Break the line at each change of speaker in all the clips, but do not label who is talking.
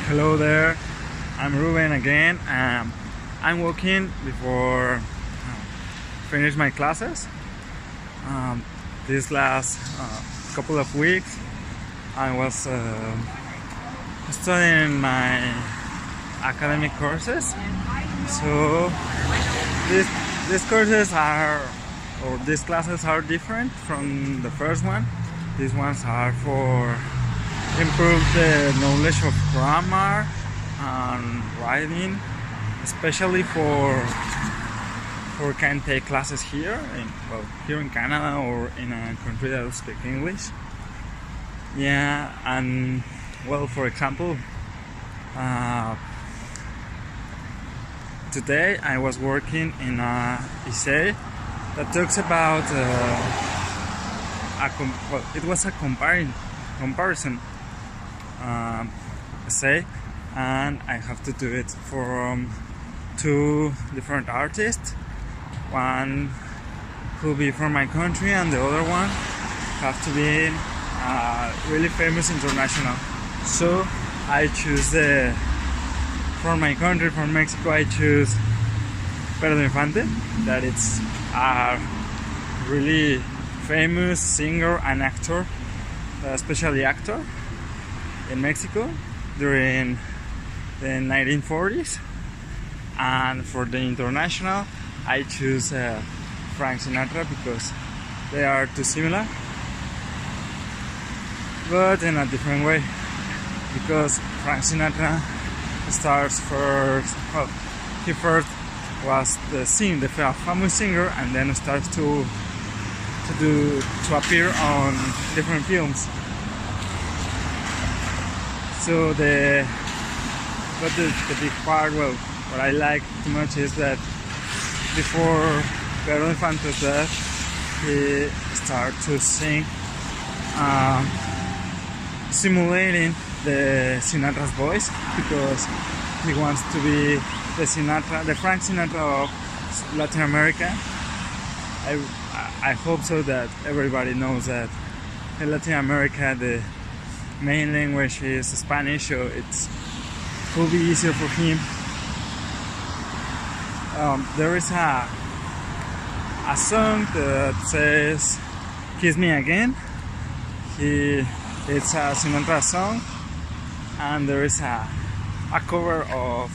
Hello there, I'm Ruben again. I'm working before finish my classes. This last couple of weeks I was studying my academic courses. So these courses are, or these classes are different from the first one. These ones are for improve the knowledge of grammar and writing, especially for can take classes here in Canada or in a country that speaks English. Yeah, and well, for example, today I was working in a essay that talks about it was a comparison essay, and I have to do it from two different artists. One could be from my country and the other one have to be really famous international. So I choose for my country, for Mexico, I choose Pedro Infante, that it's a really famous singer and actor, especially actor in Mexico during the 1940s. And for the international, I choose Frank Sinatra because they are too similar, but in a different way. Because Frank Sinatra starts first, well, he first was the famous singer, and then starts to appear on different films. So the big part, well, what I like too much is that before Pedro Infante's death, he started to sing, simulating the Sinatra's voice, because he wants to be the Frank Sinatra of Latin America. I hope so that everybody knows that in Latin America the main language is Spanish, so it will be easier for him. There is a song that says "Kiss Me Again." It's a Sinatra song, and there is a cover of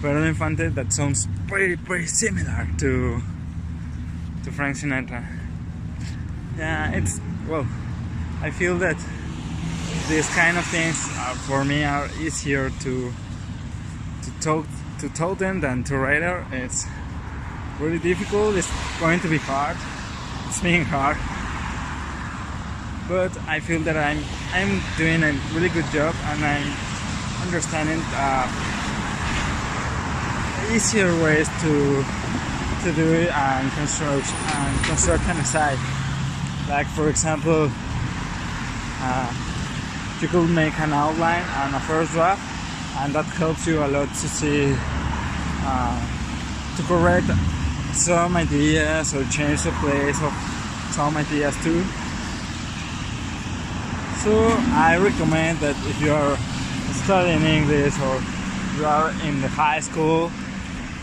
Pedro Infante that sounds pretty similar to Frank Sinatra. Yeah, I feel that these kind of things for me are easier to tell them than to write it. It's really difficult. It's going to be hard. It's being hard, but I feel that I'm doing a really good job, and I'm understanding easier ways to do it and construct an essay. Like, for example, you could make an outline and a first draft, and that helps you a lot to see, to correct some ideas or change the place of some ideas too. So I recommend that if you are studying English or you are in the high school,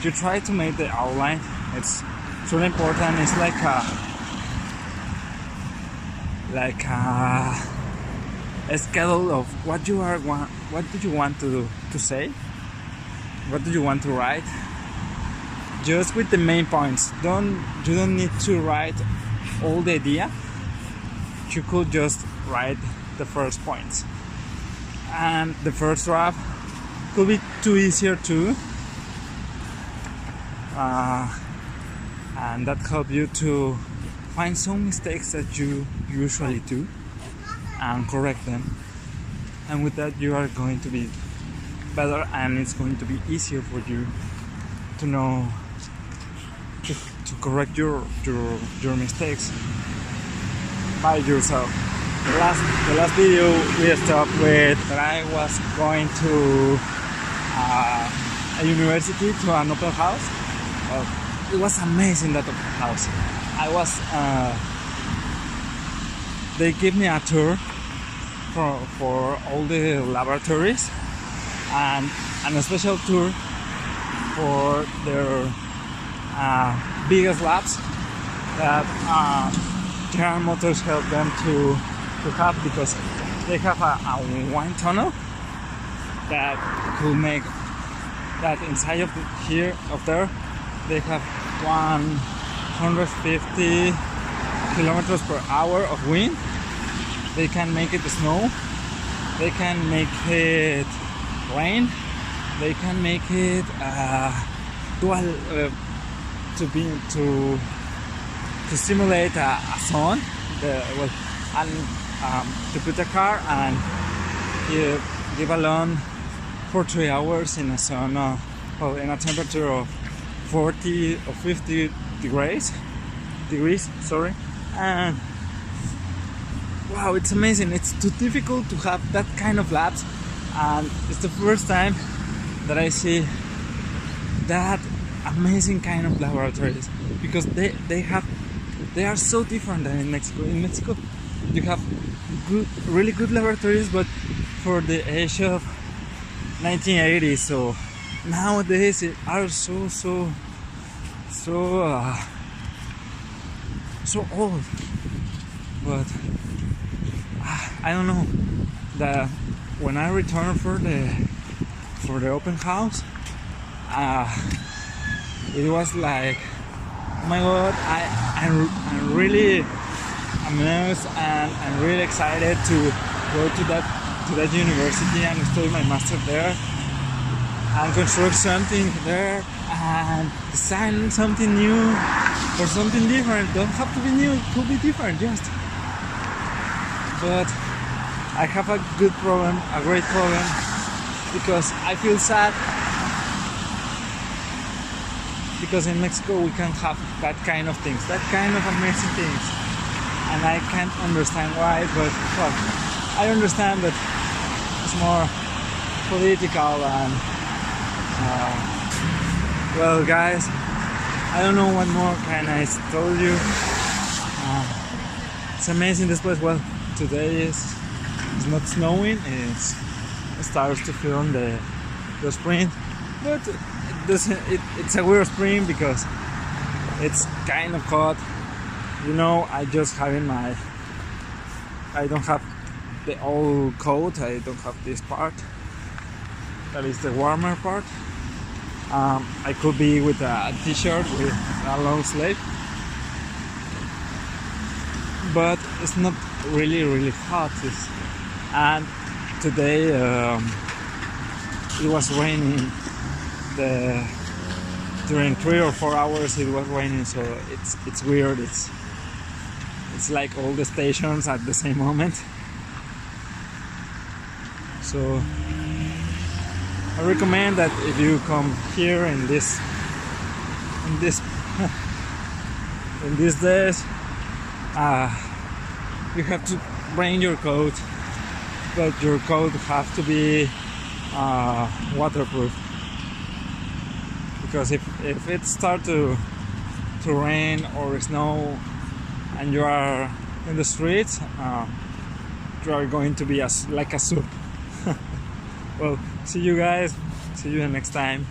you try to make the outline. It's really important. It's like a schedule of what do you want to say, what do you want to write, just with the main points. You don't need to write all the idea. You could just write the first points, and the first draft could be too easier too, and that helps you to find some mistakes that you usually do and correct them, and with that you are going to be better, and it's going to be easier for you to know to correct your mistakes by yourself. The last video we stopped with that I was going to a university, to an open house. It was amazing, that open house. They gave me a tour for all the laboratories, and a special tour for their biggest laps that General Motors helped them to have, because they have a wind tunnel that could make that inside of there they have 150 kilometers per hour of wind. They can make it snow, they can make it rain, they can make it to simulate a sun, to put a car and give a lawn for 3 hours in a sun, in a temperature of 40 or 50 degrees, sorry. And wow, it's amazing. It's too difficult to have that kind of laps, and it's the first time that I see that amazing kind of laboratories, because they are so different than in Mexico. In Mexico you have really good laboratories, but for the age of 1980s, so nowadays it are so old. But I don't know, that when I returned for the open house, it was like, oh my god, I'm really amazed, and I'm really excited to go to that university and study my master there, and construct something there, and design something new or something different. Don't have to be new, it could be different, just. But I have a good problem, a great problem, because I feel sad, because in Mexico we can't have that kind of things, that kind of amazing things, and I can't understand why. But well, I understand that it's more political, and well, guys, I don't know what more can I tell you. It's amazing, this place. Well, today it's not snowing, it starts to feel the spring, but it's a weird spring because it's kind of hot. You know, I don't have the old coat, I don't have this part, that is the warmer part. I could be with a t-shirt with a long sleeve, but it's not really hot. And today it was raining. During 3 or 4 hours it was raining, so it's weird. It's like all the stations at the same moment. So I recommend that if you come here in these days, you have to bring your coat, but your coat have to be waterproof, because if it starts to rain or snow and you are in the streets, you are going to be like a soup. Well, see you guys, see you next time.